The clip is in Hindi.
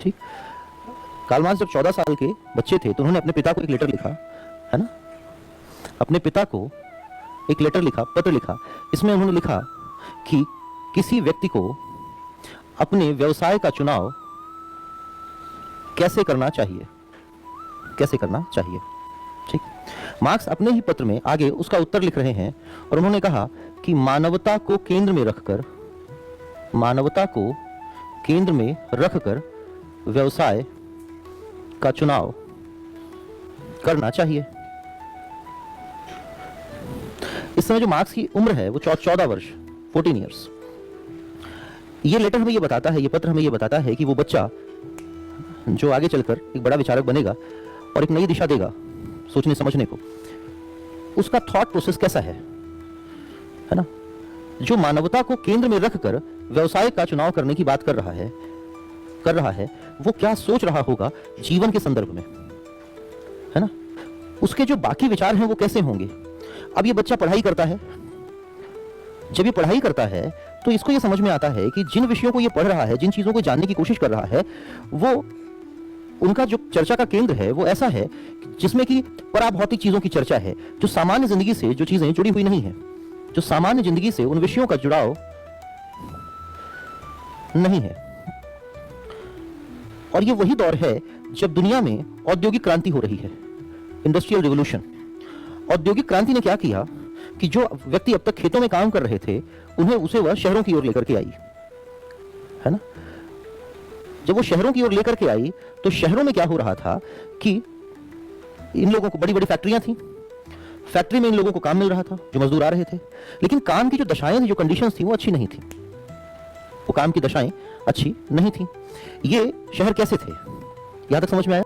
ठीक। कार्ल मार्क्स जब 14 साल के बच्चे थे तो उन्होंने अपने पिता को एक लेटर लिखा, है ना, अपने पिता को एक लेटर लिखा, पत्र लिखा। इसमें उन्होंने लिखा कि किसी व्यक्ति को अपने व्यवसाय का चुनाव कैसे करना चाहिए, कैसे करना चाहिए। ठीक। मार्क्स अपने ही पत्र में आगे उसका उत्तर लिख रहे हैं और उन्होंने कहा कि मानवता को केंद्र में रखकर, मानवता को केंद्र में रखकर व्यवसाय का चुनाव करना चाहिए। इस समय जो मार्क्स की उम्र है वो 14 वर्ष, 14 ईयर्स। ये लेटर हमें ये बताता है, ये पत्र हमें ये बताता है कि वो बच्चा जो आगे चलकर एक बड़ा विचारक बनेगा और एक नई दिशा देगा सोचने समझने को, उसका थॉट प्रोसेस कैसा है ना, जो मानवता को केंद्र में रखकर व्यवसाय का चुनाव करने की बात कर रहा है, वो क्या सोच रहा होगा जीवन के संदर्भ में, है ना। उसके जो बाकी विचार हैं वो कैसे होंगे। अब ये बच्चा पढ़ाई करता है, जब ये पढ़ाई करता है तो इसको ये समझ में आता है कि जिन विषयों को ये पढ़ रहा है, जिन चीजों को जानने की कोशिश कर रहा है, वो उनका जो चर्चा का केंद्र है वो ऐसा है जिसमें कि पराभौतिक चीजों की चर्चा है, जो सामान्य जिंदगी से जो चीजें जुड़ी हुई नहीं है, जो सामान्य जिंदगी से उन विषयों का जुड़ाव नहीं है। और ये वही दौर है जब दुनिया में औद्योगिक क्रांति हो रही है, इंडस्ट्रियल रिवॉल्यूशन। औद्योगिक क्रांति ने क्या किया कि जो व्यक्ति अब तक खेतों में काम कर रहे थे उसे वह शहरों की ओर लेकर के आई, है ना। जब वो शहरों की ओर लेकर के आई तो शहरों में क्या हो रहा था कि इन लोगों को बड़ी बड़ी फैक्ट्रियां थी, फैक्ट्री में इन लोगों को काम मिल रहा था, जो मजदूर आ रहे थे, लेकिन काम की जो दशाएं थी, जो कंडीशंस थी वो अच्छी नहीं थी, वो काम की दशाएं अच्छी नहीं थी। ये शहर कैसे थे, यहां तक समझ में आया।